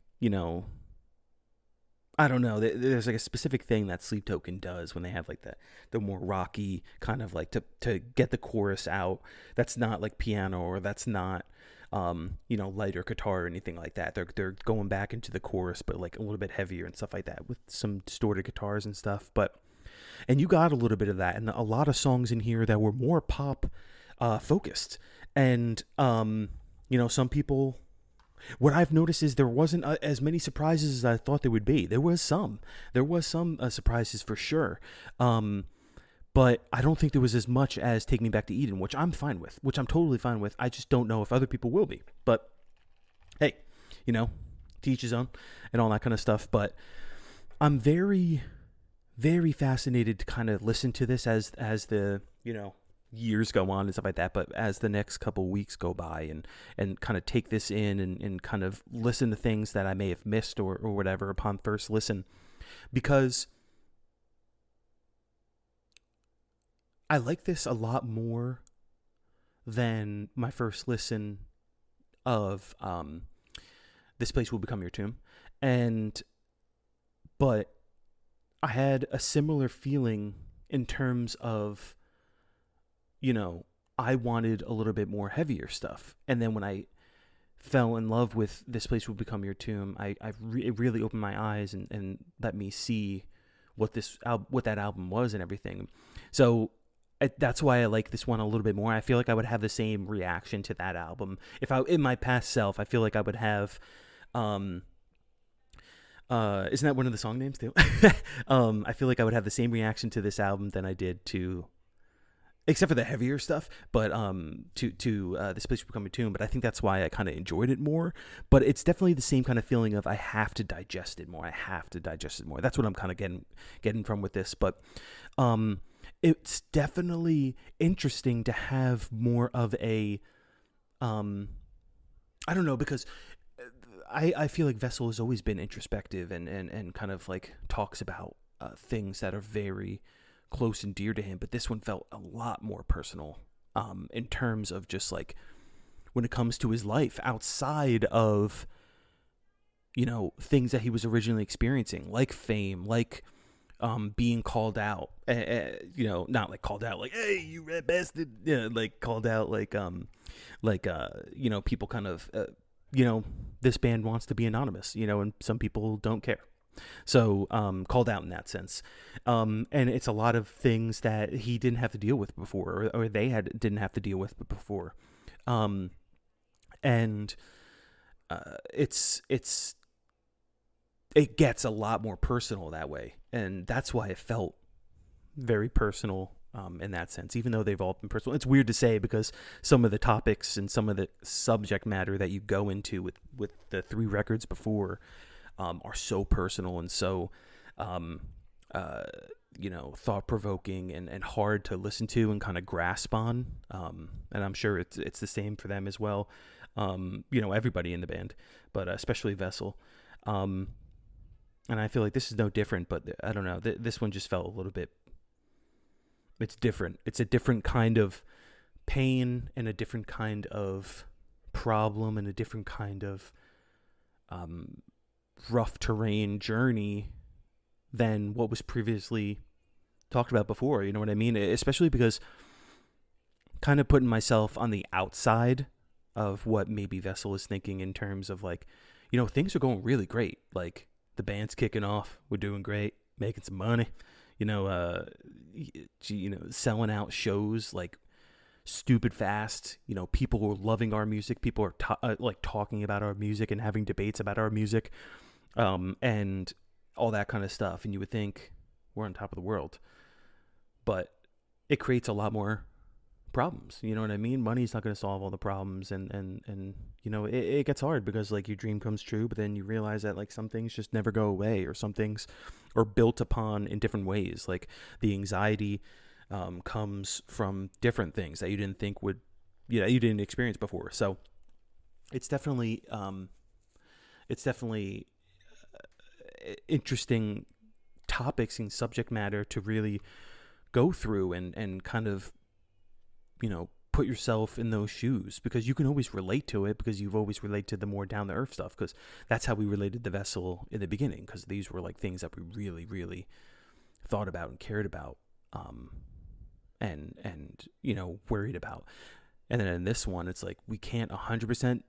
I don't know. There's like a specific thing that Sleep Token does when they have like the more rocky kind of, like, to get the chorus out. That's not like piano, or that's not lighter guitar or anything like that. They're going back into the chorus, but like a little bit heavier and stuff like that, with some distorted guitars and stuff. And you got a little bit of that, and a lot of songs in here that were more pop focused. And some people, what I've noticed is there wasn't as many surprises as I thought there would be. There was some surprises for sure. But I don't think there was as much as Take Me Back to Eden, which I'm totally fine with. I just don't know if other people will be. But hey, to each his own and all that kind of stuff. But I'm very, very fascinated to kind of listen to this as the, years go on and stuff like that, but as the next couple weeks go by, and kind of take this in, and kind of listen to things that I may have missed or whatever upon first listen, because I like this a lot more than my first listen of This Place Will Become Your Tomb. But I had a similar feeling in terms of, I wanted a little bit more heavier stuff. And then when I fell in love with This Place Will Become Your Tomb, it really opened my eyes and let me see what that album was and everything. So that's why I like this one a little bit more. I feel like I would have the same reaction to that album in my past self. I feel like I would have, isn't that one of the song names too? I feel like I would have the same reaction to this album than I did to, except for the heavier stuff, but to This Place Will Become Your Tomb. But I think that's why I kind of enjoyed it more. But it's definitely the same kind of feeling of I have to digest it more. That's what I'm kind of getting from with this. But it's definitely interesting to have more of a, I don't know, because I feel like Vessel has always been introspective and kind of like talks about things that are very close and dear to him, but this one felt a lot more personal in terms of just like when it comes to his life outside of things that he was originally experiencing, like fame, like being called out, not like called out like, hey, you red bastard, like called out like people kind of this band wants to be anonymous, and some people don't care. So called out in that sense. And it's a lot of things that he didn't have to deal with before, or they didn't have to deal with before. And it gets a lot more personal that way. And that's why it felt very personal in that sense, even though they've all been personal. It's weird to say because some of the topics and some of the subject matter that you go into with the 3 records before are so personal and so, thought-provoking and hard to listen to and kind of grasp on. And I'm sure it's the same for them as well. Everybody in the band, but especially Vessel. And I feel like this is no different, but I don't know. This one just felt a little bit, it's different. It's a different kind of pain and a different kind of problem and a different kind of rough terrain journey than what was previously talked about before. You know what I mean? Especially because kind of putting myself on the outside of what maybe Vessel is thinking in terms of like, things are going really great. Like the band's kicking off. We're doing great, making some money, selling out shows like stupid fast. People are loving our music. People are talking about our music and having debates about our music, and all that kind of stuff. And you would think we're on top of the world, but it creates a lot more problems. You know what I mean? Money's not going to solve all the problems, and it gets hard because like your dream comes true, but then you realize that like some things just never go away, or some things are built upon in different ways. Like the anxiety comes from different things that you didn't think would, you didn't experience before. So it's definitely interesting topics and subject matter to really go through and kind of put yourself in those shoes, because you can always relate to it, because you've always related to the more down to earth stuff, because that's how we related to Vessel in the beginning, because these were like things that we really really thought about and cared about, and worried about. And then in this one, it's like we can't 100%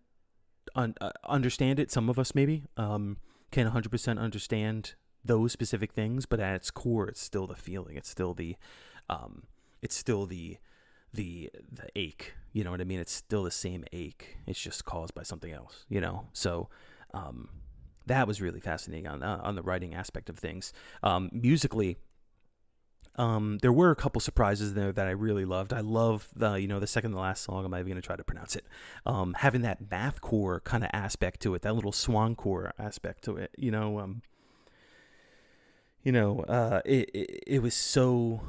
understand it. Some of us maybe can't 100% understand those specific things, but at its core, it's still the feeling. It's still the the ache. You know what I mean? It's still the same ache. It's just caused by something else. So that was really fascinating on the writing aspect of things. Musically, there were a couple surprises there that I really loved. I love the second to last song. I'm not even going to try to pronounce it. Having that mathcore kind of aspect to it, that little swan core aspect to it. It was so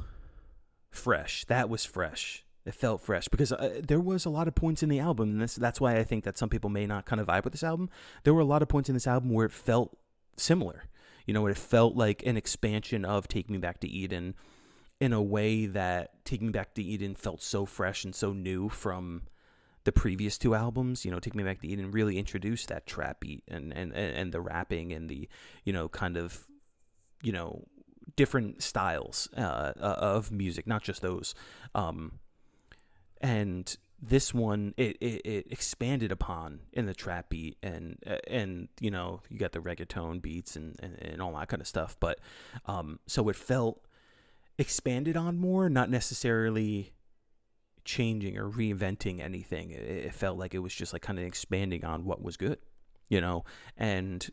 fresh. That was fresh. It felt fresh because there was a lot of points in the album, and that's why I think that some people may not kind of vibe with this album. There were a lot of points in this album where it felt similar. It felt like an expansion of Take Me Back to Eden, in a way that Take Me Back to Eden felt so fresh and so new from the previous two albums. Take Me Back to Eden really introduced that trap beat and the rapping and the, kind of, different styles of music, not just those. And this one, it expanded upon in the trap beat and you got the reggaeton beats and all that kind of stuff. But so it felt expanded on more, not necessarily changing or reinventing anything. It felt like it was just like kind of expanding on what was good, and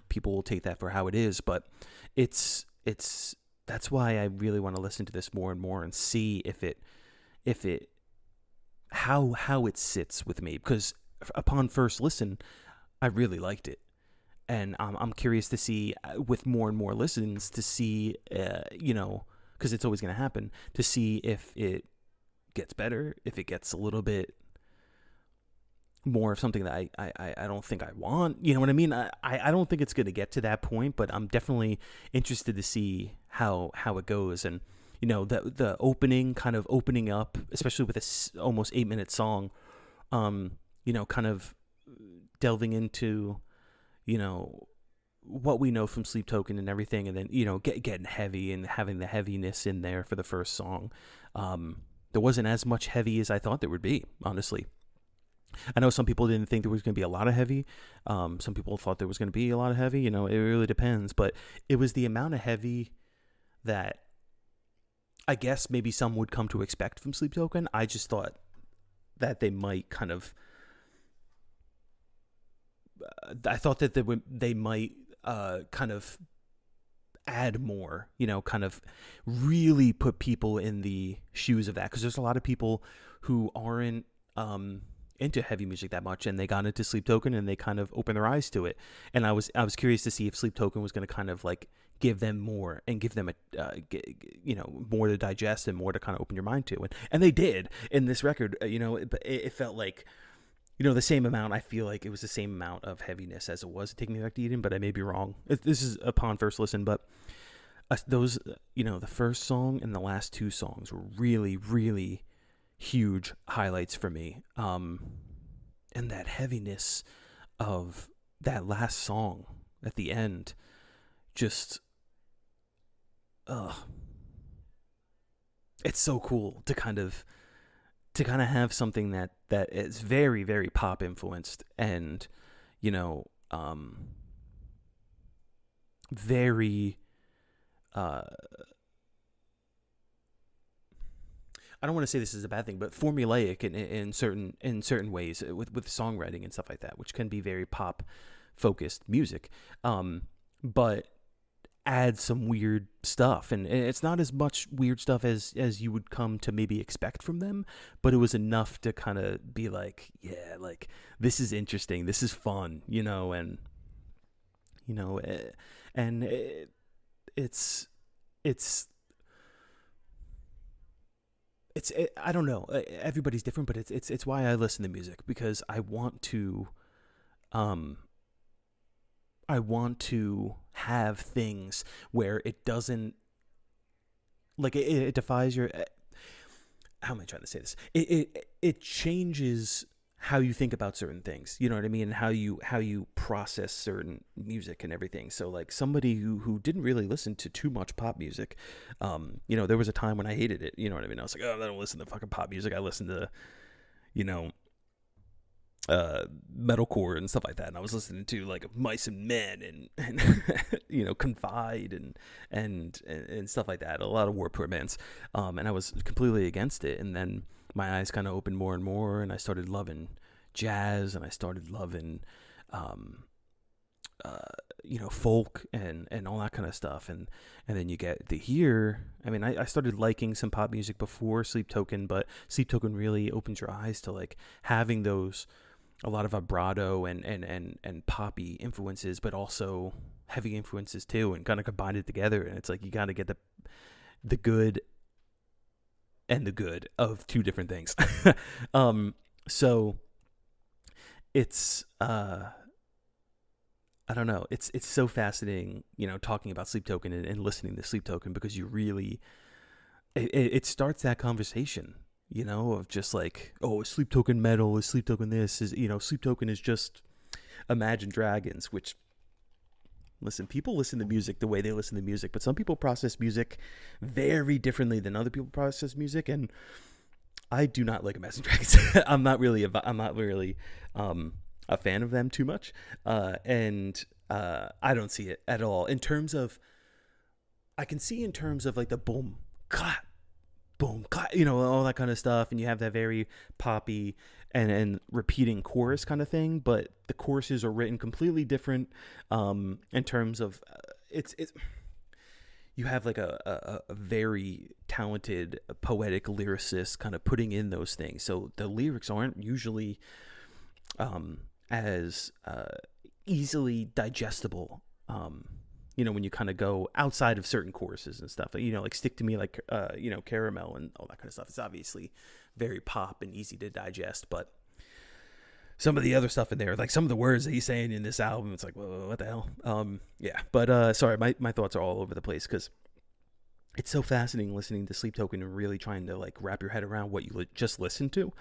people will take that for how it is, but it's that's why I really want to listen to this more and more and see if it how it sits with me, because upon first listen I really liked it, and I'm curious to see with more and more listens to see because it's always going to happen, to see if it gets better, if it gets a little bit more of something that I don't think I want. You know what I mean? I don't think it's going to get to that point, but I'm definitely interested to see how it goes. And the opening, kind of opening up, especially with this almost 8-minute song, kind of delving into what we know from Sleep Token and everything, and then getting heavy and having the heaviness in there for the first song. There wasn't as much heavy as I thought there would be, honestly. I know some people didn't think there was going to be a lot of heavy. Some people thought there was going to be a lot of heavy. It really depends. But it was the amount of heavy that I guess maybe some would come to expect from Sleep Token. I just thought that they might kind of... I thought that they might kind of add more, kind of really put people in the shoes of that. Because there's a lot of people who aren't... into heavy music that much, and they got into Sleep Token and they kind of opened their eyes to it. And I was curious to see if Sleep Token was going to kind of like give them more and give them more to digest and more to kind of open your mind to, and they did in this record. But it felt like the same amount. I feel like it was the same amount of heaviness as it was Take Me Back to Eden, but I may be wrong. This is upon first listen, but those the first song and the last two songs were really, really huge highlights for me, and that heaviness of that last song at the end, just it's so cool to kind of have something that is very, very pop influenced, and very I don't want to say this is a bad thing, but formulaic in certain ways with songwriting and stuff like that, which can be very pop focused music. But add some weird stuff, and it's not as much weird stuff as you would come to maybe expect from them, but it was enough to kind of be like, yeah, like this is interesting, this is fun, and you know and it's it's I don't know, everybody's different, but it's why I listen to music, because um I want to have things where it doesn't, like, it defies your, how am I trying to say this? It changes how you think about certain things. You know what I mean? And how you process certain music and everything. So like somebody who didn't really listen to too much pop music, there was a time when I hated it. You know what I mean? I was like, oh, I don't listen to fucking pop music. I listen to, you know, metalcore and stuff like that, and I was listening to like Mice and Men and Confide and stuff like that, a lot of Warped Tour bands, and I was completely against it. And then my eyes kind of opened more and more, and I started loving jazz, and I started loving folk and all that kind of stuff, and then you get to hear, I mean, I started liking some pop music before Sleep Token, but Sleep Token really opens your eyes to like having those, a lot of vibrato and poppy influences, but also heavy influences too, and kind of combine it together. And it's like you got to get the good and the good of two different things. So it's I don't know, it's so fascinating, talking about Sleep Token and listening to Sleep Token, because you really, it starts that conversation, of just like, oh, is Sleep Token metal? Is Sleep Token this? Is, Sleep Token is just Imagine Dragons, which, listen, people listen to music the way they listen to music, but some people process music very differently than other people process music, and I do not like Imagine Dragons. I'm not really a fan of them too much, and I don't see it at all in terms of, I can see in terms of like the boom, clap, boom, clap, all that kind of stuff, and you have that very poppy and repeating chorus kind of thing, but the choruses are written completely different, in terms of, it's you have like a very talented poetic lyricist kind of putting in those things, so the lyrics aren't usually as easily digestible, when you kind of go outside of certain choruses and stuff, like Stick to Me, like, Caramel and all that kind of stuff. It's obviously very pop and easy to digest, but some of the other stuff in there, like some of the words that he's saying in this album, it's like, whoa, what the hell? Yeah, but sorry, my thoughts are all over the place, because it's so fascinating listening to Sleep Token and really trying to like wrap your head around what you just listened to.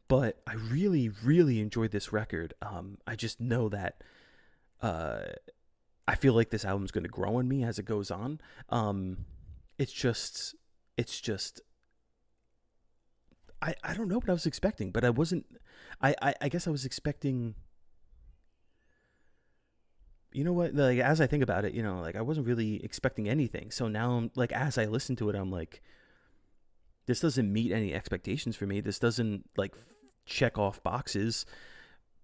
But I really, really enjoyed this record. I just know that I feel like this album's going to grow on me as it goes on. It's just, I don't know what I was expecting, but I wasn't, I guess I was expecting, you know what, like, as I think about it, like I wasn't really expecting anything. So now I'm like, as I listen to it, I'm like, this doesn't meet any expectations for me. This doesn't like check off boxes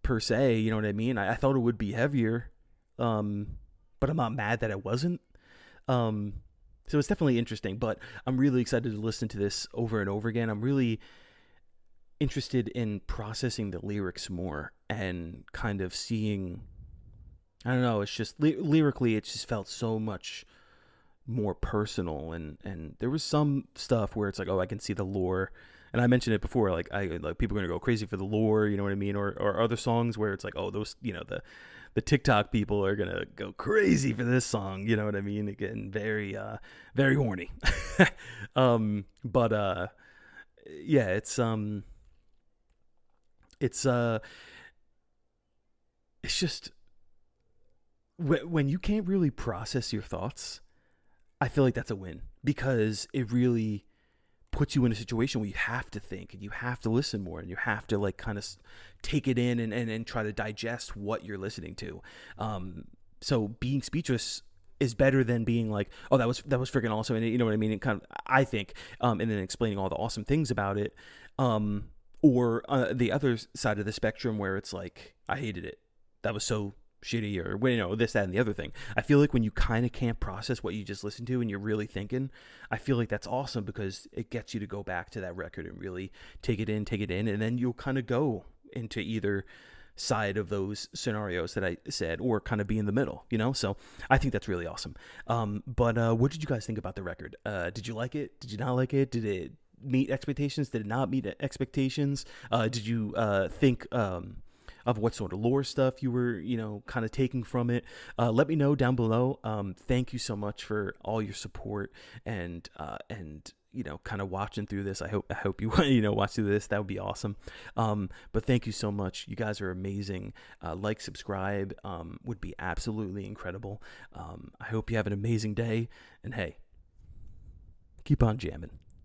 per se, you know what I mean? I thought it would be heavier, but I'm not mad that it wasn't. So it's definitely interesting, but I'm really excited to listen to this over and over again. I'm really interested in processing the lyrics more and kind of seeing, I don't know, it's just lyrically, it just felt so much more personal, and there was some stuff where it's like, oh, I can see the lore, and I mentioned it before, like people are gonna go crazy for the lore, you know what I mean, or other songs where it's like, oh, those, the TikTok people are gonna go crazy for this song, you know what I mean, again, very very horny. But yeah, it's just, when you can't really process your thoughts, I feel like that's a win, because it really puts you in a situation where you have to think and you have to listen more and you have to like kind of take it in and try to digest what you're listening to. So being speechless is better than being like, oh, that was freaking awesome, and you know what I mean, it kind of, I think, and then explaining all the awesome things about it, or the other side of the spectrum where it's like, I hated it, that was so shitty or this, that, and the other thing. I feel like when you kind of can't process what you just listened to and you're really thinking, I feel like that's awesome because it gets you to go back to that record and really take it in, and then you'll kind of go into either side of those scenarios that I said, or kind of be in the middle, So I think that's really awesome. But what did you guys think about the record? Did you like it? Did you not like it? Did it meet expectations? Did it not meet expectations? Did you think of what sort of lore stuff you were, kind of taking from it? Let me know down below. Thank you so much for all your support and kind of watching through this. I hope you watch through this. That would be awesome. But thank you so much. You guys are amazing. Subscribe, would be absolutely incredible. I hope you have an amazing day, and hey, keep on jamming.